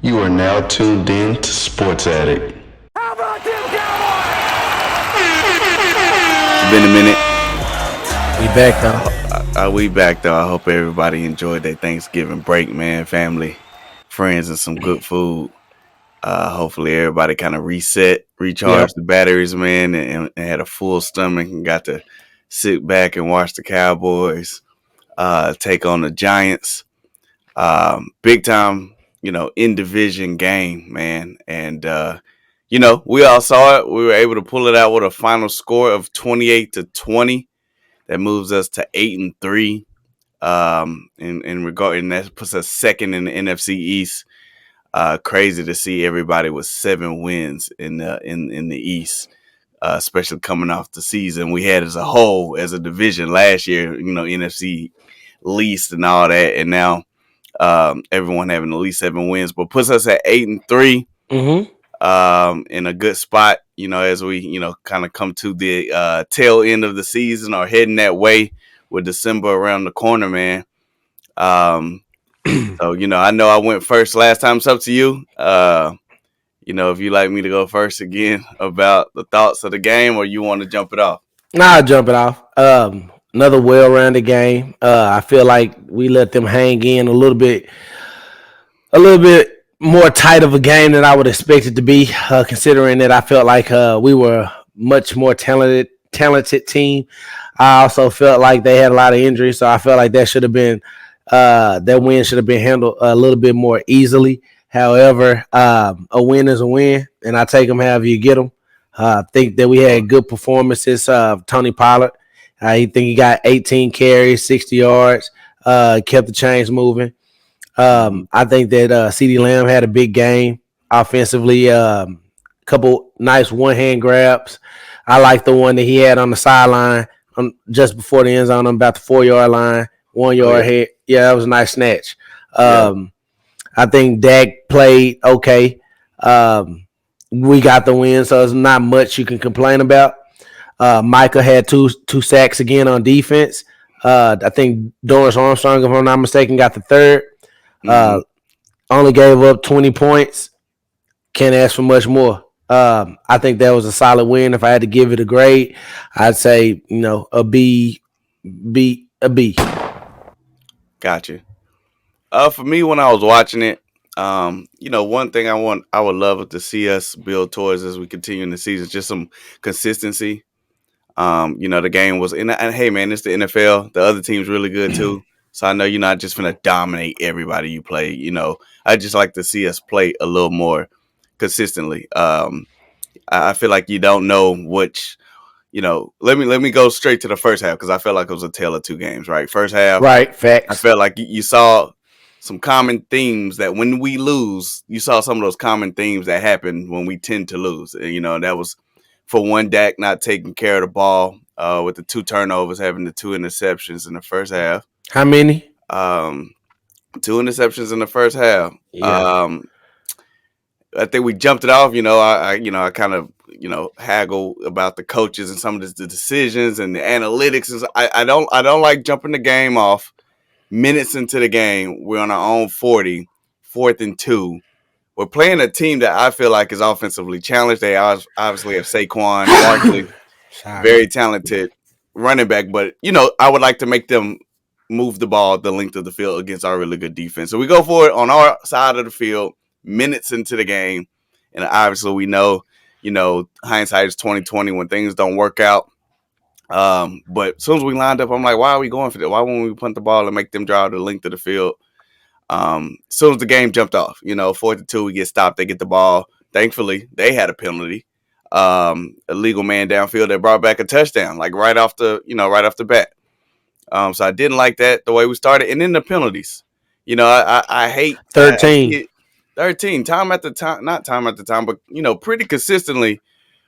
You are now tuned in to SportsAttic. How about them Cowboys? It's been a minute. We back though. We back though. I hope everybody enjoyed their Thanksgiving break, man. Family, friends, and some good food. Hopefully everybody kind of reset, recharged the batteries, man, and had a full stomach and got to sit back and watch the Cowboys take on the Giants. Big time, in division game, man. And we all saw it. We were able to pull it out with a final score of 28-20. That moves us to 8-3. And that puts us second in the NFC East. Crazy to see everybody with 7 wins in the East, especially coming off the season we had as a whole, as a division last year. NFC least and all that, and now everyone having at least 7 wins, but puts us at 8-3. In a good spot, as we, kind of come to the tail end of the season or heading that way with December around the corner, man. So, I know I went first last time. It's up to you. If you like me to go first again about the thoughts of the game, or you want to jump it off. I'll jump it off. Another well-rounded game. I feel like we let them hang in a little bit more tight of a game than I would expect it to be, considering that I felt like we were much more talented team. I also felt like they had a lot of injuries, so I felt like that should have been that win should have been handled a little bit more easily. However, a win is a win, and I take them however you get them. I think that we had good performances. Tony Pollard, he got 18 carries, 60 yards, kept the chains moving. I think that CeeDee Lamb had a big game offensively. Couple nice one-hand grabs. I like the one that he had on the sideline just before the end zone, about the 4-yard line, 1 yard head. Yeah, that was a nice snatch. I think Dak played okay. We got the win, so there's not much you can complain about. Micah had two sacks again on defense. I think Doris Armstrong, if I'm not mistaken, got the third. Only gave up 20 points. Can't ask for much more. I think that was a solid win. If I had to give it a grade, I'd say, a B. Gotcha. For me, when I was watching it, one thing I would love to see us build towards as we continue in the season, just some consistency. The game was, and hey, man, it's the NFL. The other team's really good too. So I know you're not just going to dominate everybody you play. I just like to see us play a little more consistently. I feel like you don't know which, let me go straight to the first half, because I felt like it was a tale of two games, right? First half. Right, facts. I felt like you saw some common themes that when we lose, you saw some of those common themes that happen when we tend to lose. And, that was, for one, Dak not taking care of the ball with the 2 turnovers, having the 2 interceptions in the first half. How many? 2 interceptions in the first half. Yeah. I think we jumped it off. I kind of, haggle about the coaches and some of the decisions and the analytics. And I don't like jumping the game off minutes into the game. We're on our own 40, 4th and 2. We're playing a team that I feel like is offensively challenged. They obviously have Saquon Barkley, very talented running back. But, I would like to make them move the ball the length of the field against our really good defense. So we go for it on our side of the field, minutes into the game. And obviously we know, hindsight is 20/20 when things don't work out. But as soon as we lined up, I'm like, why are we going for that? Why won't we punt the ball and make them drive the length of the field? As soon as the game jumped off, 4th and 2, we get stopped. They get the ball. Thankfully, they had a penalty. A legal man downfield that brought back a touchdown, like right off the bat. So I didn't like that, the way we started. And then the penalties. I hate 13. 13, time after time, not time after time, but, pretty consistently,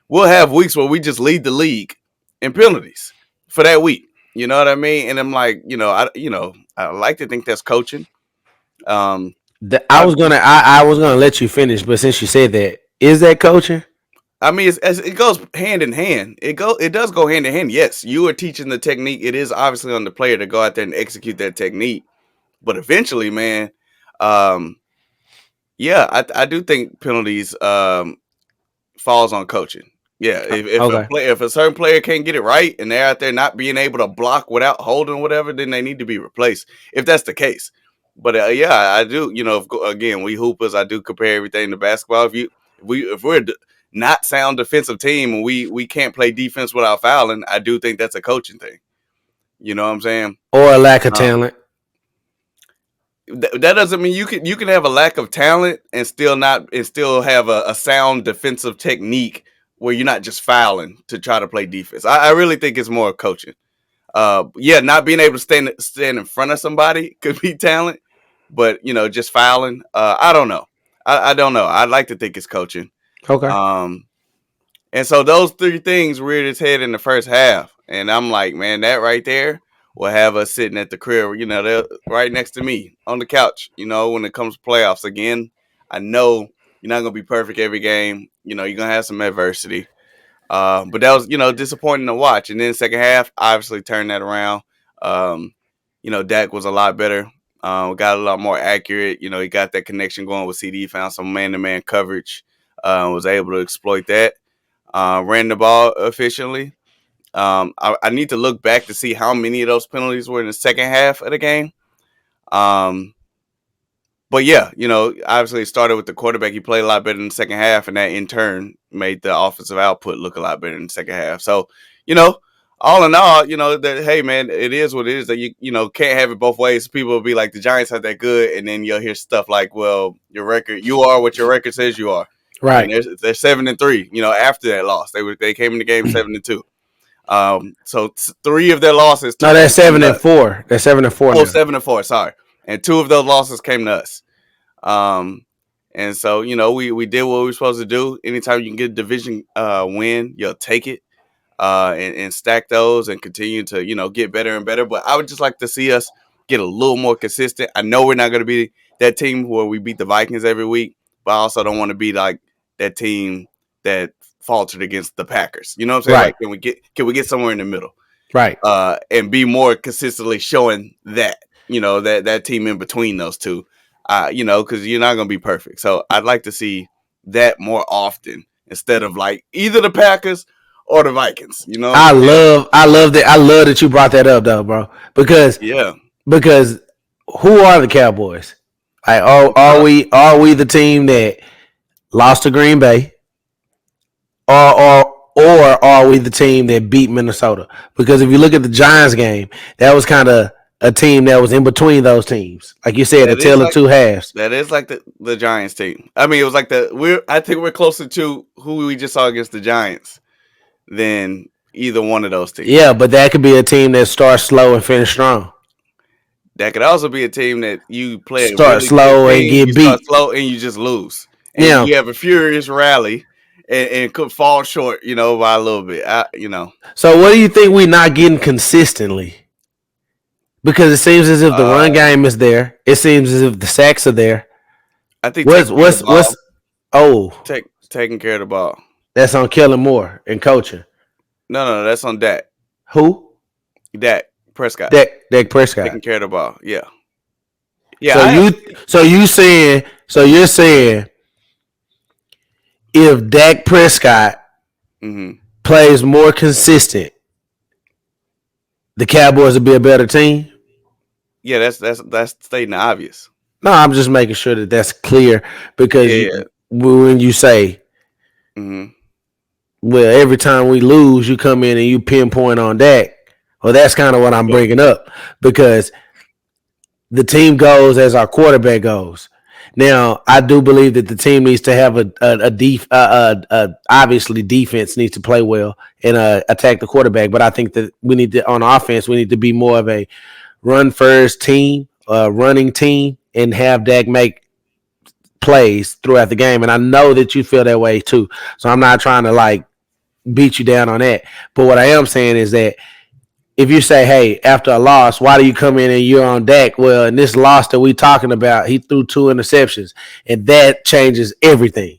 we'll have weeks where we just lead the league in penalties for that week. You know what I mean? And I'm like, I like to think that's coaching. I was gonna let you finish, but since you said that, is that coaching? I mean, it goes hand in hand. It does go hand in hand. Yes, you are teaching the technique. It is obviously on the player to go out there and execute that technique. But eventually, man, Yeah, I do think penalties falls on coaching. Yeah, Okay. if a certain player can't get it right and they're out there not being able to block without holding or whatever, then they need to be replaced. If that's the case, but yeah, I do. Again, we hoopers, I do compare everything to basketball. If we're not sound defensive team and we can't play defense without fouling, I do think that's a coaching thing. You know what I'm saying? Or a lack of Um, talent. that doesn't mean you can have a lack of talent and still have a sound defensive technique where you're not just fouling to try to play defense. I really think it's more coaching. Yeah, not being able to stand in front of somebody could be talent, but just fouling. I don't know. I don't know. I'd like to think it's coaching. Okay. And so those three things reared its head in the first half, and I'm like, man, that right there will have us sitting at the crib. They're right next to me on the couch. When it comes to playoffs again, I know you're not gonna be perfect every game. You're gonna have some adversity. But that was disappointing to watch. And then second half, obviously turned that around. Dak was a lot better. Got a lot more accurate. He got that connection going with CD. Found some man-to-man coverage. Was able to exploit that. Ran the ball efficiently. I need to look back to see how many of those penalties were in the second half of the game. But yeah, obviously it started with the quarterback. He played a lot better in the second half, and that in turn made the offensive output look a lot better in the second half. So, all in all, that hey man, it is what it is. That you can't have it both ways. People will be like, the Giants are that good, and then you'll hear stuff like, well, you are what your record says you are. Right. And they're 7-3. After that loss, they came in the game 7-2. So three of their losses. No, that's 7-4. That's 7-4. Oh, 7-4. Sorry, and two of those losses came to us. And so we did what we were supposed to do. Anytime you can get a division win, you'll take it. And stack those and continue to get better and better. But I would just like to see us get a little more consistent. I know we're not going to be that team where we beat the Vikings every week, but I also don't want to be like that team that faltered against the Packers. You know what I'm saying? Right. Like, can we get somewhere in the middle? Right. And be more consistently showing that that team in between those two. Because you're not going to be perfect. So I'd like to see that more often instead of like either the Packers or the Vikings. I love that. I love that you brought that up though, bro. Because who are the Cowboys? Like, are we the team that lost to Green Bay, or are we the team that beat Minnesota? Because if you look at the Giants game, that was kind of a team that was in between those teams. Like you said, a tale of two halves. That is like the Giants team. I mean, it was like I think we're closer to who we just saw against the Giants than either one of those teams. Yeah, but that could be a team that starts slow and finish strong. That could also be a team that you play start slow and get beat. Start slow and you just lose. And you have a furious rally and could fall short, by a little bit. So what do you think we're not getting consistently? Because it seems as if the run game is there. It seems as if the sacks are there. I think taking care of the ball. That's on Kellen Moore and coaching. No, that's on Dak. Who? Dak Prescott. Dak Prescott. Taking care of the ball. Yeah. Yeah. So you're saying if Dak Prescott plays more consistent, the Cowboys will be a better team? Yeah, that's stating the obvious. No, I'm just making sure that that's clear because when you say, well, every time we lose, you come in and you pinpoint on Dak. Well, that's kind of what I'm bringing up because the team goes as our quarterback goes. Now, I do believe that the team needs to have obviously defense needs to play well and attack the quarterback. But I think that we need to, on offense, we need to be more of a run first team, running team, and have Dak make plays throughout the game. And I know that you feel that way too. So I'm not trying to like beat you down on that. But what I am saying is that if you say, hey, after a loss, why do you come in and you're on Dak? Well, in this loss that we talking about, he threw 2 interceptions, and that changes everything.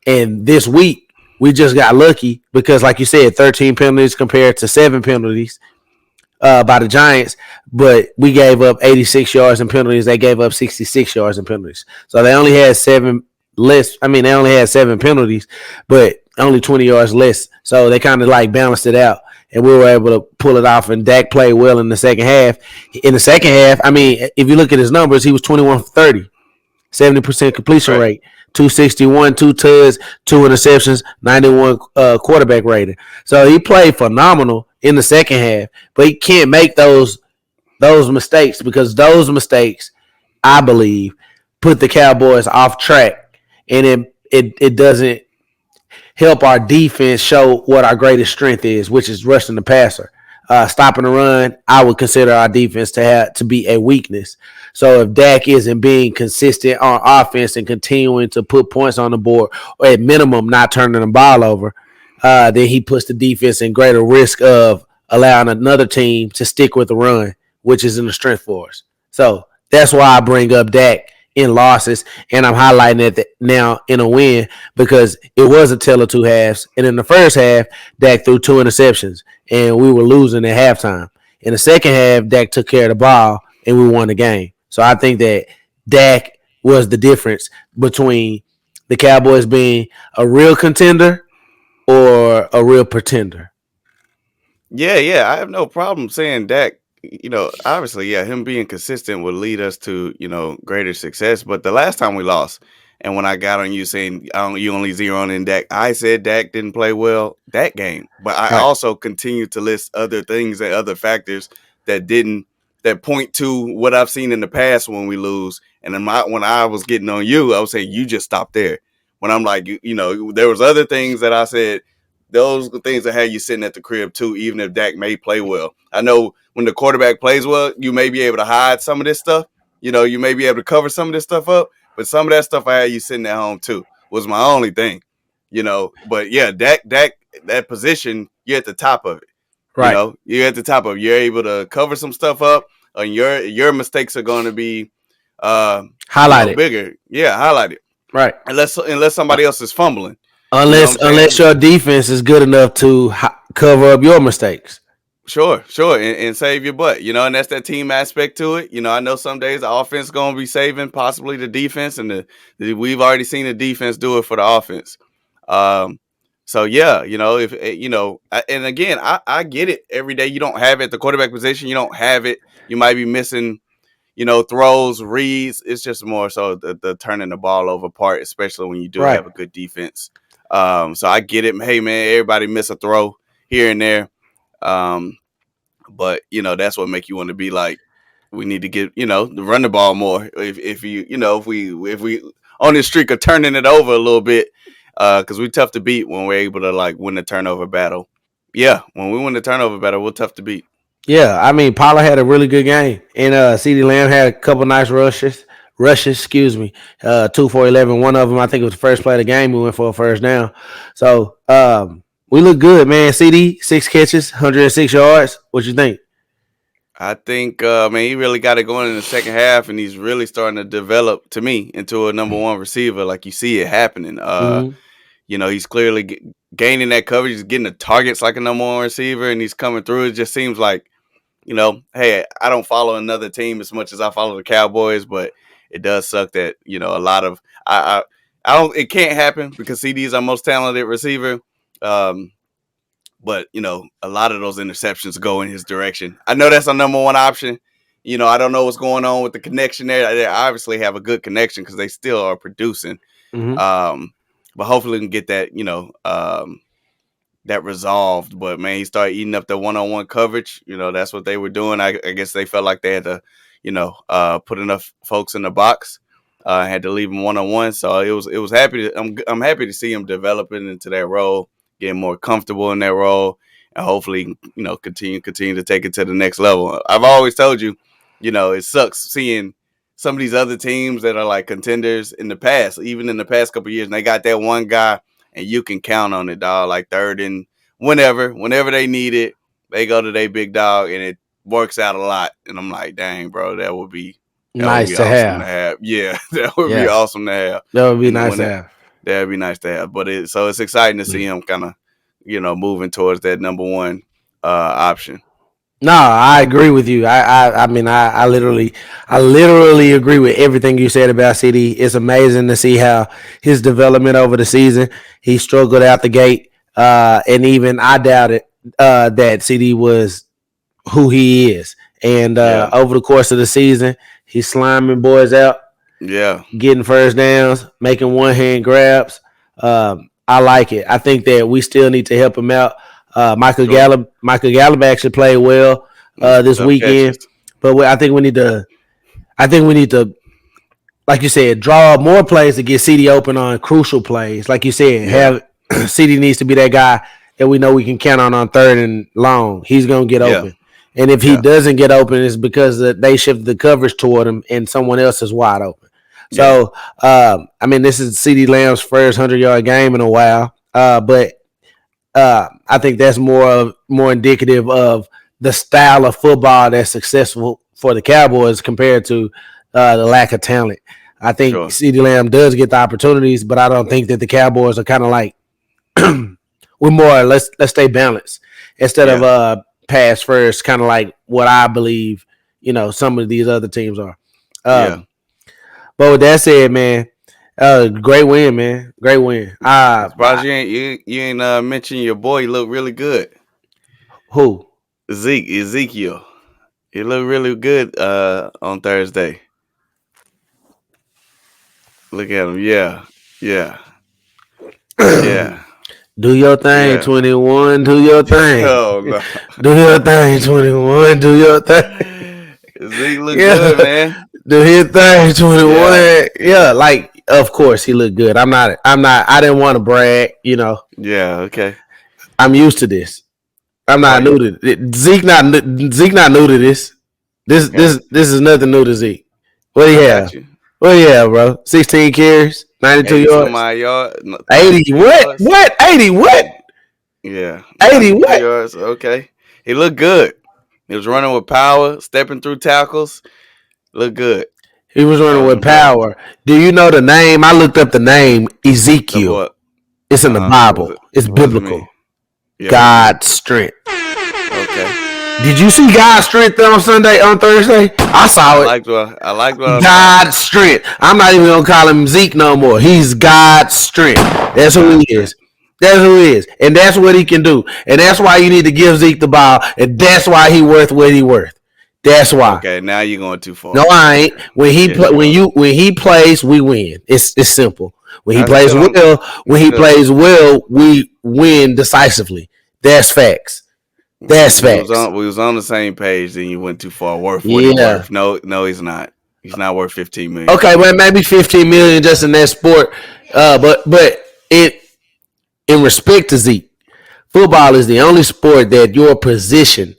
And this week, we just got lucky because, like you said, 13 penalties compared to 7 penalties by the Giants. but we gave up 86 yards in penalties. They gave up 66 yards in penalties. So they only had seven less. I mean, they only had seven penalties, but only 20 yards less. So they kind of like balanced it out, and we were able to pull it off. And Dak played well in the second half. In the second half, I mean, if you look at his numbers, he was 21 for 30, 70% completion rate, 261, 2 tuds, 2 interceptions, 91 quarterback rating. So he played phenomenal in the second half, but he can't make those mistakes because those mistakes, I believe, put the Cowboys off track, and it doesn't help our defense show what our greatest strength is, which is rushing the passer. Stopping the run, I would consider our defense to be a weakness. So if Dak isn't being consistent on offense and continuing to put points on the board, or at minimum not turning the ball over, then he puts the defense in greater risk of allowing another team to stick with the run, which is in the strength for us. So that's why I bring up Dak in losses, and I'm highlighting it now in a win because it was a tale of two halves. And in the first half, Dak threw 2 interceptions, and we were losing at halftime. In the second half, Dak took care of the ball, and we won the game. So I think that Dak was the difference between the Cowboys being a real contender or a real pretender. Yeah, I have no problem saying Dak. Obviously, yeah, him being consistent would lead us to greater success. But the last time we lost, and when I got on you saying you only zeroing in Dak, I said Dak didn't play well that game. But I also continued to list other things and other factors that point to what I've seen in the past when we lose. And then when I was getting on you, I was saying you just stop there. When I'm like, there was other things that I said. Those things that have you sitting at the crib too, even if Dak may play well. I know when the quarterback plays well, you may be able to hide some of this stuff. You may be able to cover some of this stuff up, but some of that stuff I had you sitting at home too was my only thing. But yeah, Dak, that position, you're at the top of it. Right. You're at the top of it. You're able to cover some stuff up, and your mistakes are going to be highlighted. Bigger. Yeah, highlighted. Right. Unless somebody else is fumbling. Unless your defense is good enough to cover up your mistakes. Sure, and save your butt, and that's that team aspect to it. I know some days the offense is going to be saving possibly the defense, and we've already seen the defense do it for the offense. So yeah, if and again, I get it. Every day you don't have it at the quarterback position, you don't have it. You might be missing, throws, reads. It's just more so the turning the ball over part, especially when you do have a good defense. So I get it. Hey man, everybody miss a throw here and there. But that's what make you want to be like, we need to get, run the ball more. If we on this streak of turning it over a little bit, because we're tough to beat when we're able to like win the turnover battle. Yeah, when we win the turnover battle, we're tough to beat. Yeah, I mean, Pollard had a really good game, and CeeDee Lamb had a couple nice rushes. 2 for 11. One of them, I think it was the first play of the game. We went for a first down. So we look good, man. CD, 6 catches, 106 yards. What you think? I think, man, he really got it going in the second half, and he's really starting to develop, to me, into a number one receiver. Like, you see it happening. He's clearly gaining that coverage. He's getting the targets like a number one receiver, and he's coming through. It just seems like, hey, I don't follow another team as much as I follow the Cowboys, but it does suck that, a lot of I don't. It can't happen because CD is our most talented receiver. But a lot of those interceptions go in his direction. I know that's our number one option. I don't know what's going on with the connection there. They obviously have a good connection because they still are producing. Mm-hmm. But hopefully we can get that, that resolved. But man, he started eating up the one-on-one coverage. That's what they were doing. I guess they felt like they had to, put enough folks in the box. Had to leave him one-on-one. So it was happy to. I'm happy to see him developing into that role, getting more comfortable in that role, and hopefully, continue to take it to the next level. I've always told you, it sucks seeing some of these other teams that are like contenders in the past, even in the past couple of years, and they got that one guy, and you can count on it, dog. Like third and whenever they need it, they go to their big dog, and it works out a lot. And I'm like, dang, bro, that would be nice to awesome have. to have. Yeah, that would be awesome to have. That would be nice to have. That'd be nice to have. But it's exciting to see him kind of, moving towards that number one option. No, I agree with you. I mean, I literally agree with everything you said about CD. It's amazing to see how his development over the season. He struggled out the gate, and even I doubted that CD was who he is. And Yeah, over the course of the season, he's sliming boys out, yeah, getting first downs, making one hand grabs. I like it. I think that we still need to help him out. sure. Michael Gallup actually played well And some this tough catches. weekend, but I think we need to. I think we need to, like you said, draw up more plays to get CD open on crucial plays. Like you said, Yeah, have CD needs to be that guy that we know we can count on third and long. He's gonna get yeah, open. And if he yeah, doesn't get open, it's because they shift the coverage toward him and someone else is wide open. yeah, So, I mean, this is CD Lamb's first 100-yard game in a while, but I think that's more indicative of the style of football that's successful for the Cowboys compared to the lack of talent. I think sure. CeeDee Lamb does get the opportunities, but I don't think that the Cowboys are kind of like we're more let's stay balanced instead of Yeah, pass first, kind of like what I believe some of these other teams are. yeah. Um, but with that said, man, great win, man, great win. I'm surprised you ain't mention your boy. He looked really good. Who? Ezekiel. He looked really good on Thursday. Look at him. Yeah, yeah, yeah, Do your thing, yeah. 21. Do your thing. Oh no, Do your thing, 21. Do your thing. Zeke looked good, Yeah. man. Do his thing, Yeah, 21. Yeah, like of course he looked good. I didn't want to brag, yeah. Okay. I'm used to this. I'm Oh, not you new to it. Zeke not new to this. This got this this is nothing new to Zeke. What do you I got have? you. What do you have, bro? 16 carries, 92 80 some yards. odd yard, 80 92 what? yards. What? 80 what? Yeah, 80 92 what? yards. Okay. He looked good. He was running with power, stepping through tackles. Looked good. He was I running was with impressed. power. Do you know the name? I looked up the name Of Ezekiel. what? It's in the What was Bible. it? It's What does it mean? biblical. Yeah, what does it mean? God's strength. Okay. Did you see God's strength on Thursday? I I saw it. liked what I saw. God's strength. I'm not even gonna call him Zeke no more. He's God's strength. That's who God's he is. strength. That's who he is, and that's what he can do. And that's why you need to give Zeke the ball, and that's why he worth what he worth. That's why. Okay, now you're going too far. No, I ain't. Yes, you are. When he plays, we win. It's simple. When he I plays still don't. well, I still don't. we win decisively. That's facts. See, That's facts. we was on the same page. Then you went too far. Worth what he Yeah. worth? No, no, he's not. He's not worth 15 million. Okay, well maybe 15 million just in that sport. But it in respect to Zeke, football is the only sport that your position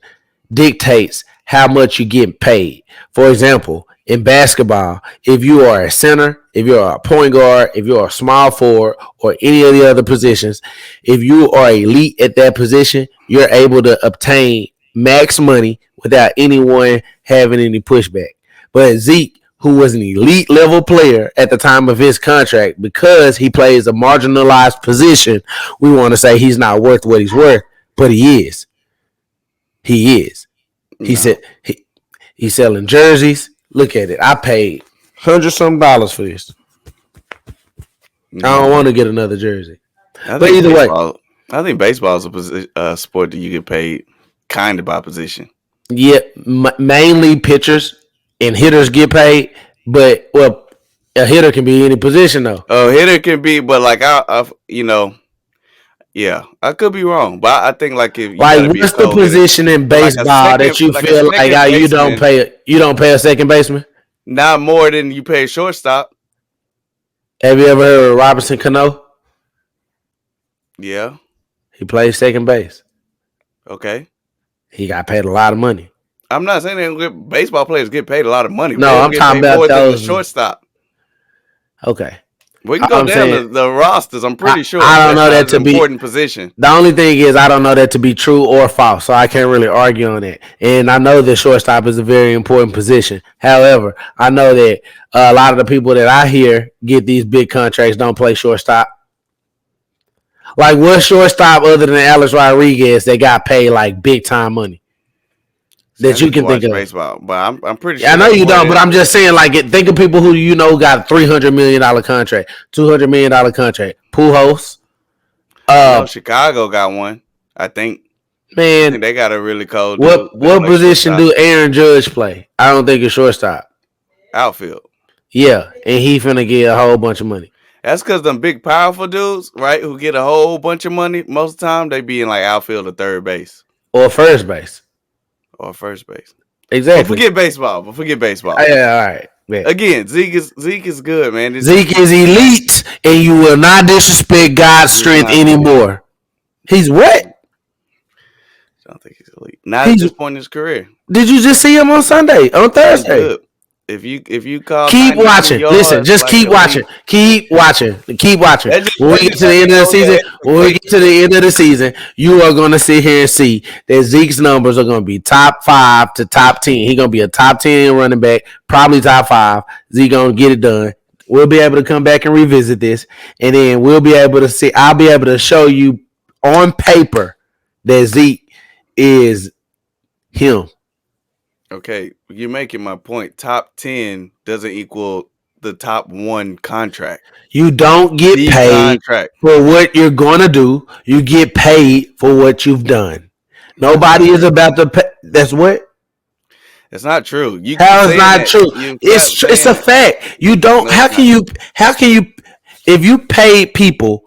dictates how much you get paid. For example, in basketball, if you are a center, if you're a point guard, if you're a small forward, or any of the other positions, if you are elite at that position, you're able to obtain max money without anyone having any pushback. But Zeke, who was an elite level player at the time of his contract, because he plays a marginalized position, we want to say he's not worth what he's worth, but he is. He is. He No. said he's selling jerseys. Look at it. I paid $100 for this. I don't want to get another jersey. I But think either way, I think baseball is a sport that you get paid kind of by position. yeah, mainly pitchers and hitters get paid. But well, a hitter can be any position though. Oh, hitter can be, but like yeah, I could be wrong, but I think like if you got Like, to be a what's the cold hitter, position in but like a baseball that you like a feel like second you don't pay a second baseman? not more than you pay a shortstop. Have you ever heard of Robinson Cano? Yeah. He plays second base. Okay. He got paid a lot of money. I'm not saying that baseball players get paid a lot of money. No, They don't I'm get talking paid about more than the those. shortstop. Okay. We can go I'm down saying the rosters. I'm pretty sure I don't know that that's to an be. important position. The only thing is, I don't know that to be true or false, so I can't really argue on it. And I know that shortstop is a very important position. However, I know that a lot of the people that I hear get these big contracts don't play shortstop. Like, what shortstop other than Alex Rodriguez that got paid like big time money? See, I that you need to can think watch of? baseball, but I'm pretty Yeah, I sure know that's you more don't, but than. I'm just saying, like, think of people who you know got $300 million contract, $200 million contract. Pujols, I know uh, Chicago got one. I think. I man, think they got a really cold dude that what plays position shortstop, do Aaron Judge play? I don't think it's shortstop. outfield. Yeah, and he finna get a whole bunch of money. That's because them big, powerful dudes, right, who get a whole bunch of money, most of the time they be in like outfield or third base Or first base. or first base. But Exactly. forget baseball. But forget baseball. Yeah, all right. Yeah. Again, Zeke is good, man. It's just Zeke is elite, and you will not disrespect God's he's strength not elite. anymore. He's what? I don't think he's elite. Not at He's. this point in his career. Did you just see him on Sunday? On He's Thursday? good. If you call Keep 92 watching. Listen, yards just like keep watching. elite, Keep watching. Keep watching. that just When we that get just to the let me end of the know season, the when we get to expectations. the end of the season, you are gonna sit here and see that Zeke's numbers are gonna be top 5 to top 10. He's gonna be a top 10 running back, probably top 5. Zeke gonna get it done. We'll be able to come back and revisit this, and then we'll be able to see. I'll be able to show you on paper that Zeke is him. Okay, you're making my point. Top 10 doesn't equal the top one contract. You don't get The paid contract. for what you're going to do. You get paid for what you've done. That's not Nobody is true. about to pay. That's what? It's not true. You keep How is saying not that. true? You stop It's saying a it. fact. You don't. No, it's not. How can you? If you pay people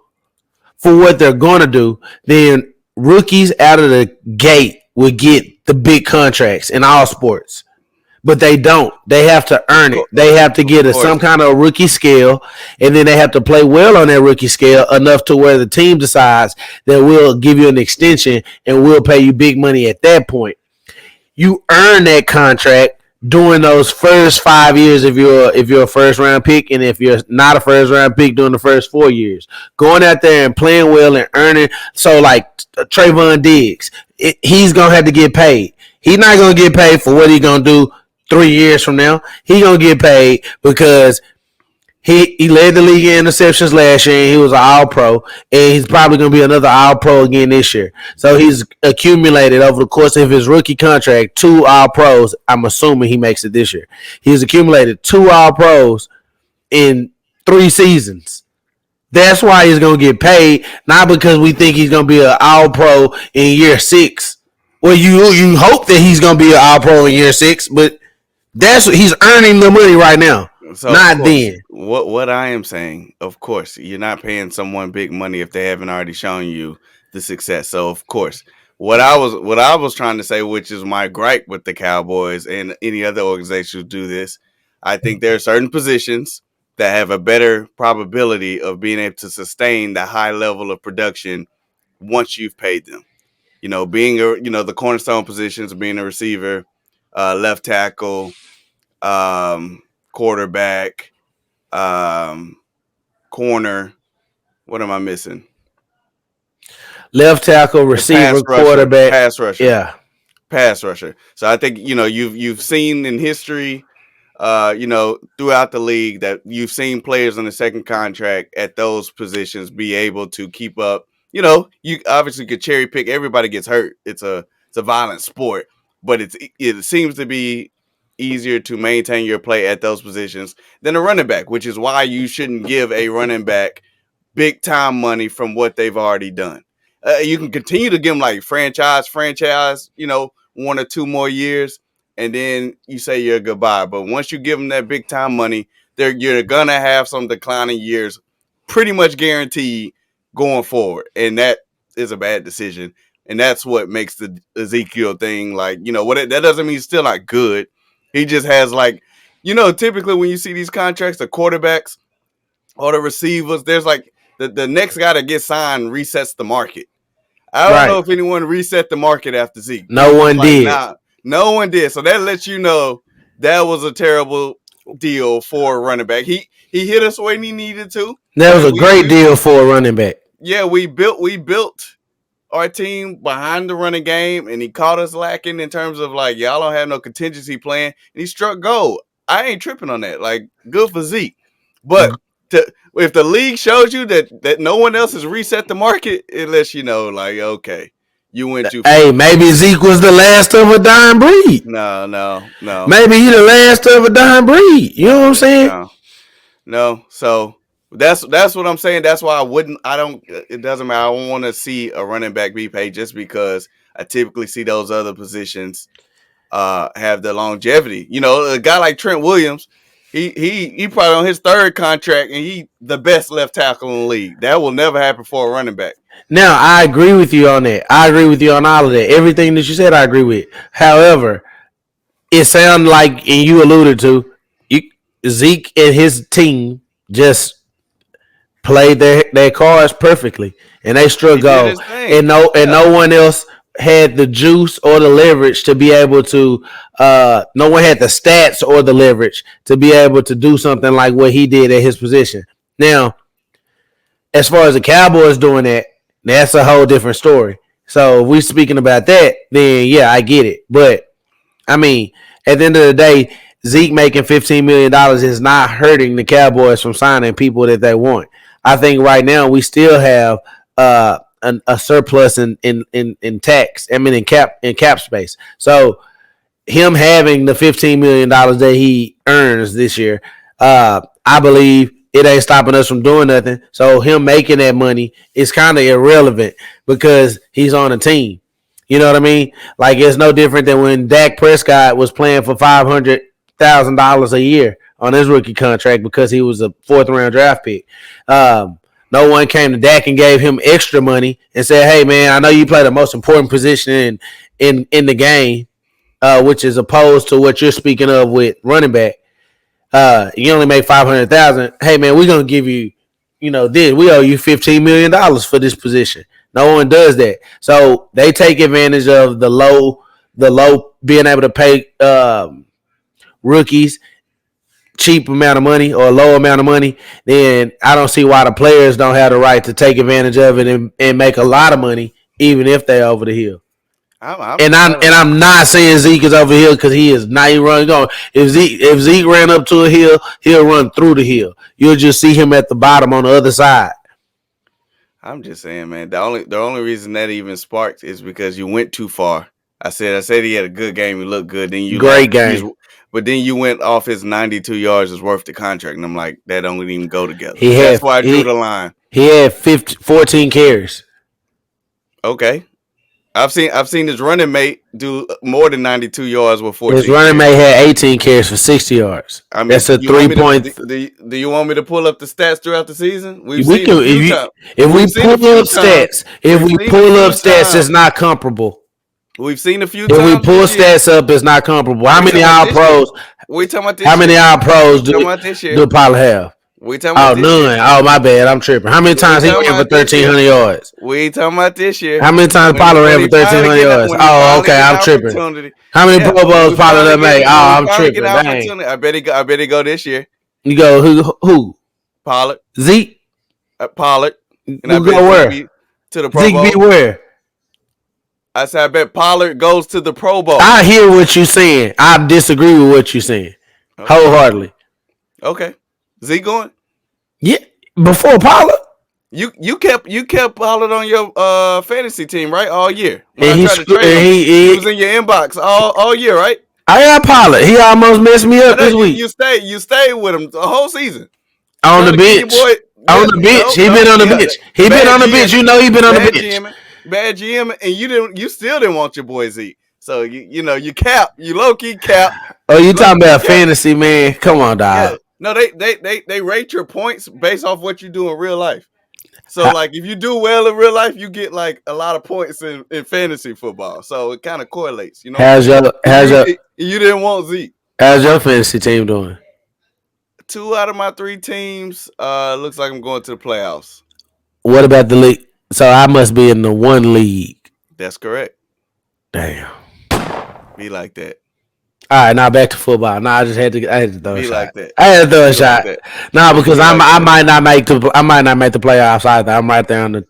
for what they're going to do, then rookies out of the gate will get the big contracts in all sports. But they don't. They have to Of earn it. course, They have to of get some course. kind of rookie scale, and then they have to play well on that rookie scale enough to where the team decides that we'll give you an extension and we'll pay you big money at that point. You earn that contract during those first 5 years if you're a first round pick, and if you're not a first round pick during the first 4 years. Going out there and playing well and earning. So like Trayvon Diggs, he's gonna have to get paid. He's not gonna get paid for what he's gonna do 3 years from now. He gonna get paid because he led the league in interceptions last year. And he was an All Pro, and he's probably going to be another All Pro again this year. So he's accumulated over the course of his rookie contract 2 All Pros. I'm assuming he makes it this year. He's accumulated 2 All Pros in 3 seasons. That's why he's going to get paid, not because we think he's going to be an All Pro in year 6. Well, you hope that he's going to be an All Pro in year 6, but that's he's earning the money right now, So of not course, then. what I am saying, of course, you're not paying someone big money if they haven't already shown you the success. So of course, what I was trying to say, which is my gripe with the Cowboys and any other organization who do this, I think there are certain positions that have a better probability of being able to sustain the high level of production once you've paid them. Being the cornerstone positions, being a receiver, left tackle, quarterback, um, corner. What am I missing? Left tackle, And pass receiver, rusher, quarterback. pass rusher, Yeah. pass rusher. So I think you've seen in history, throughout the league that you've seen players on the second contract at those positions be able to keep up. You obviously could cherry pick. Everybody gets hurt. It's a violent sport, but it seems to be easier to maintain your play at those positions than a running back, which is why you shouldn't give a running back big time money from what they've already done. You can continue to give them like franchise, 1 or 2 more years, and then you say you're goodbye. But once you give them that big time money, you're gonna have some declining years, pretty much guaranteed going forward, and that is a bad decision. And that's what makes the Ezekiel thing that doesn't mean he's still not good. He just has typically when you see these contracts, the quarterbacks or the receivers, there's like the next guy that gets signed resets the market. I don't know Right. if anyone reset the market after Zeke. No It was one like, did. nah, no one did. So that lets you know that was a terrible deal for a running back. He hit us when he needed to. That was Right? a great deal for a running back. We built our team behind the running game, and he caught us lacking in terms of like y'all don't have no contingency plan, and he struck gold. I ain't tripping on that. Like, good for Zeke, but if the league shows you that no one else has reset the market, it lets you know like, okay, You went too far. Hey, maybe Zeke was the last of a dying breed. No. Maybe he the last of a dying breed. You know what I'm saying? No. So that's what I'm saying. That's why it doesn't matter. I don't want to see a running back be paid just because I typically see those other positions have the longevity. You know, a guy like Trent Williams, he probably on his third contract and he the best left tackle in the league. That will never happen for a running back. Now, I agree with you on that. I agree with you on all of that. Everything that you said, I agree with. However, it sounded like, and you alluded to, Zeke and his team just played their cards perfectly, and they struck gold. And no one else had the juice or the leverage to be able to. No one had the stats or the leverage to be able to do something like what he did at his position. Now, as far as the Cowboys doing that, that's a whole different story. So if we're speaking about that, then yeah, I get it. But I mean, at the end of the day, Zeke making $15 million is not hurting the Cowboys from signing people that they want. I think right now we still have a surplus in tax. I mean, in cap space. So him having the $15 million that he earns this year, I believe it ain't stopping us from doing nothing. So him making that money is kind of irrelevant because he's on a team. You know what I mean? Like, it's no different than when Dak Prescott was playing for $500,000 a year on his rookie contract because he was a 4th-round draft pick. No one came to Dak and gave him extra money and said, "Hey, man, I know you play the most important position in the game, which is opposed to what you're speaking of with running back. You only make $500,000. Hey, man, we're gonna give you, this. We owe you $15 million for this position." No one does that. So they take advantage of the low being able to pay rookies cheap amount of money or low amount of money. Then I don't see why the players don't have the right to take advantage of it and make a lot of money, even if they're over the hill. I'm not saying Zeke is over the hill because he is not. He running going. If Zeke ran up to a hill, he'll run through the hill. You'll just see him at the bottom on the other side. I'm just saying, man. The only reason that even sparked is because you went too far. I said he had a good game. He looked good. Then game. But then you went off his 92 yards is worth the contract, and I'm like, that don't even go together. That's why I drew the line. He had 14 carries. Okay, I've seen his running mate do more than 92 yards with 14. His running mate had 18 carries for 60 yards. I mean, that's a 3 point. Do you want me to pull up the stats throughout the season? If we pull up stats, it's not comparable. We've seen a few times. If we pull stats up, it's not comparable. How many All Pros? We talking about this. How many All Pros do Pollard have? We talking about none. Oh, my bad. I'm tripping. How many times he ran for 1,300 yards? We ain't talking about this year. How many times Pollard ran for 1,300 yards? Oh, okay. I'm tripping. How many Pro Bowls Pollard have made? Oh, I'm tripping. Dang. I bet he go this year. You go who? Pollard. Zeke. Pollard. And I bet go where? To the Pro Bowl. Zeke be where? I said I bet Pollard goes to the Pro Bowl. I hear what you're saying. I disagree with what you're saying. Okay. Wholeheartedly. Okay. Zeke going? Yeah. Before Pollard? You kept Pollard on your fantasy team, right? All year. And he was in your inbox all year, right? I got Pollard. He almost messed me up this week. You stayed with him the whole season. On the bench. On the bench. He been on the bench. He been on the bench. You know he been on the bench. Bad GM, and you still didn't want your boy Zeke. So you low key cap. Oh, you talking about fantasy, man? Come on, dog. Yeah. No, they rate your points based off what you do in real life. So like if you do well in real life, you get like a lot of points in fantasy football. So it kind of correlates, you know. You didn't want Zeke. How's your fantasy team doing? 2 out of my 3 teams looks like I'm going to the playoffs. What about the league? So I must be in the one league. That's correct. Damn. Be like that. All right, now back to football. I had to throw a shot. Like that. I had to throw a shot. Because I might not make the playoffs either. I'm right there on the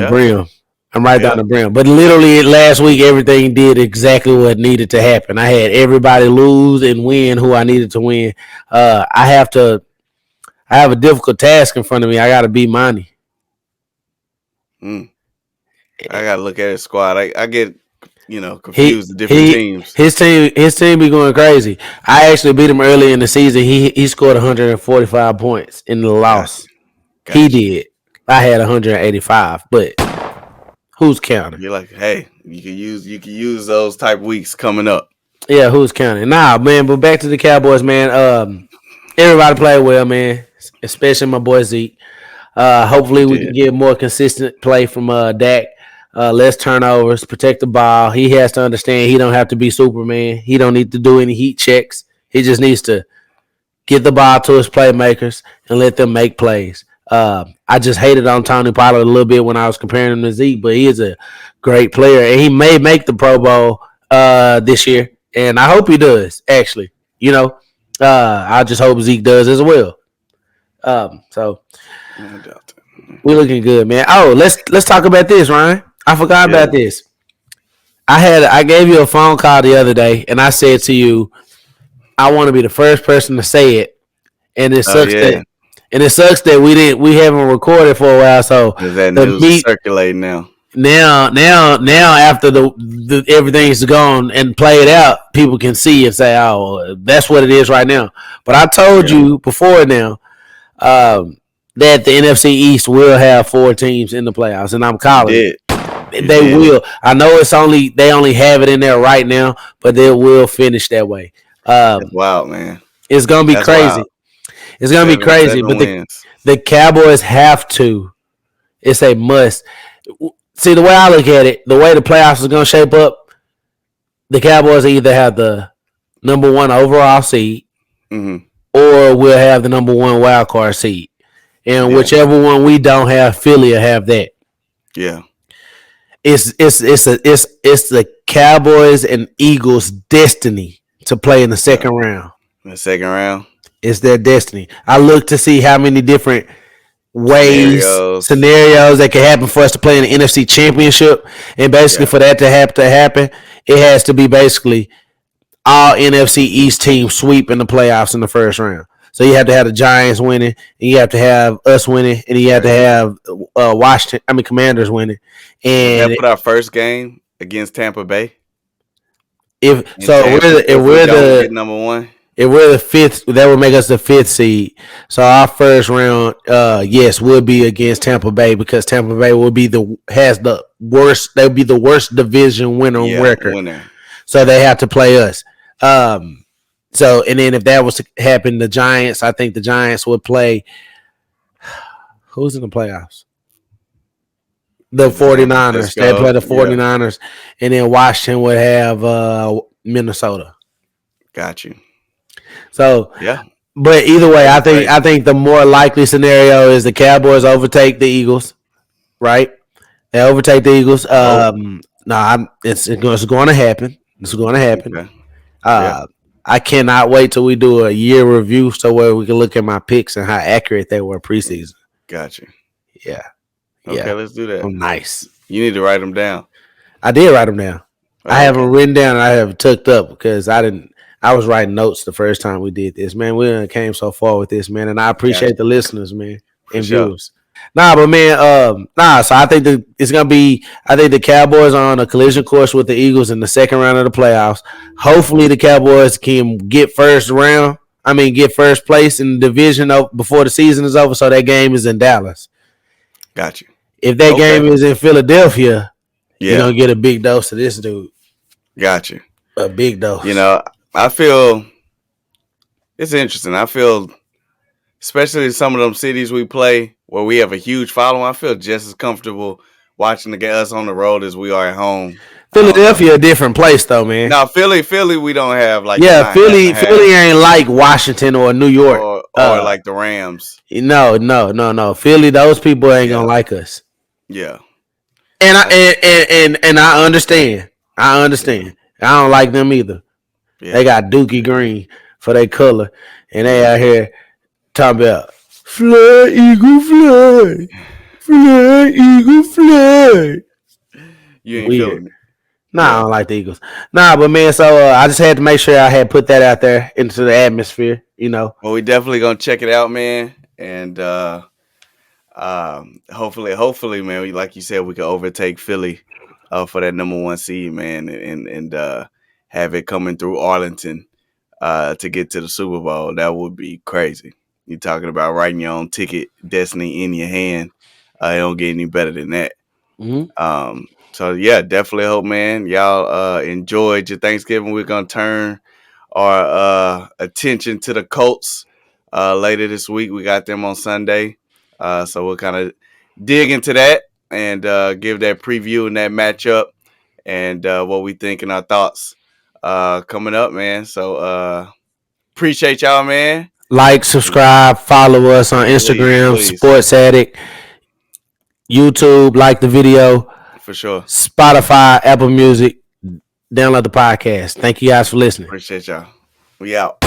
brim. I'm right there on the brim. But literally last week, everything did exactly what needed to happen. I had everybody lose and win who I needed to win. I have a difficult task in front of me. I got to beat Monty. I gotta look at his squad. I get He confused with different he teams. his team be going crazy. I actually beat him early in the season. He scored 145 points in the Gotcha, loss. He gotcha. did. I had 185, but who's counting? You're like, hey, you can use those type weeks coming up. Yeah, who's counting? Nah, man. But back to the Cowboys, man. Everybody played well, man. Especially my boy Zeke. You Hopefully we can did. get more consistent play from Dak. Less turnovers, protect the ball. He has to understand he don't have to be Superman. He don't need to do any heat checks. He just needs to get the ball to his playmakers and let them make plays. I just hated on Tony Pollard a little bit when I was comparing him to Zeke, but he is a great player and he may make the Pro Bowl this year, and I hope he does. Actually, I just hope Zeke does as well. So No doubt. we're looking good, man. Oh, let's talk about this, Ryan. I forgot Yeah. about this. I gave you a phone call the other day, and I said to you, I want to be the first person to say it, and it Oh sucks yeah. that we haven't recorded for a while. So Because that the news is meet circulating now. now after the everything's gone and played out, people can see and say, oh, that's what it is right now. But I told Yeah. you before now that the NFC East will have 4 teams in the playoffs, and I'm You calling it. did. You They did. will. I know they only have it in there right now, but they will finish that way. That's wild, man. It's gonna be That's wild. crazy. It's gonna be crazy, Seven but wins. the Cowboys have to. It's a must. See, the way I look at it, the way the playoffs is gonna shape up, the Cowboys either have the number 1 overall seed, Hmm. or we'll have the number 1 wild card seed, and Yeah. whichever one we don't have, Philly will have that. Yeah. It's the Cowboys and Eagles' destiny to play in the second round. In the second round. It's their destiny. I look to see how many different scenarios that can happen for us to play in the NFC Championship, and basically for that to happen, it has to be basically all NFC East teams sweep in the playoffs in the first round. So you have to have the Giants winning, and you have to have us winning, and you have to have Commanders winning. And that put our first game against Tampa Bay. if If we don't get number 1. if we're the 5th, that would make us the 5th seed. So our first round, yes, will be against Tampa Bay, because Tampa Bay will be the worst. They'll be the worst division winner record. Winner. So they have to play us. So, and then if that was to happen, I think the Giants would play. Who's in the playoffs? The 49ers. They play the 49ers, and then Washington would have Minnesota. Got you. So, yeah. But either way, I think the more likely scenario is the Cowboys overtake the Eagles, right? They overtake the Eagles. It's going to happen. It's going to happen. Okay. I cannot wait till we do a year review so where we can look at my picks and how accurate they were preseason. Gotcha. Yeah. Okay, let's do that. Oh, nice. You need to write them down. I did write them down. I haven't written down. I have tucked up because I was writing notes the first time we did this, man. We came so far with this, man, and I appreciate the listeners, man, and viewers. But man, so I think it's gonna be. I think the Cowboys are on a collision course with the Eagles in the second round of the playoffs. Hopefully, the Cowboys can get first place in the division before the season is over. So that game is in Dallas. Got you. If that game is in Philadelphia, you're gonna get a big dose of this dude. Got you. A big dose. I feel it's interesting. I feel, especially in some of them cities we play where we have a huge following, I feel just as comfortable watching us on the road as we are at home. Philadelphia, a different place though, man. No, Philly, we don't have like Philly ain't like Washington or New York or like the Rams. No. Philly, those people ain't gonna like us. Yeah, and I understand. I don't like them either. Yeah. They got Dookie Green for their color, and they out here talking about fly, eagle, fly. Fly, eagle, fly. You ain't feeling it. I don't like the Eagles. But man, so I just had to make sure I had put that out there into the atmosphere, Well, we definitely gonna check it out, man. And Hopefully, man. Like you said, we can overtake Philly for that number 1 seed, man, and have it coming through Arlington to get to the Super Bowl. That would be crazy. You're talking about writing your own ticket, destiny in your hand. It don't get any better than that. So yeah, definitely hope, man, y'all enjoyed your Thanksgiving. We're gonna turn our attention to the Colts later this week. We got them on Sunday, so we'll kind of dig into that and give that preview and that matchup and what we think and our thoughts coming up, man. So appreciate y'all, man. Like, subscribe, follow us on Instagram, Please. SportsAttic, YouTube, like the video, For sure. Spotify, Apple Music, download the podcast. Thank you guys for listening. Appreciate y'all. We out.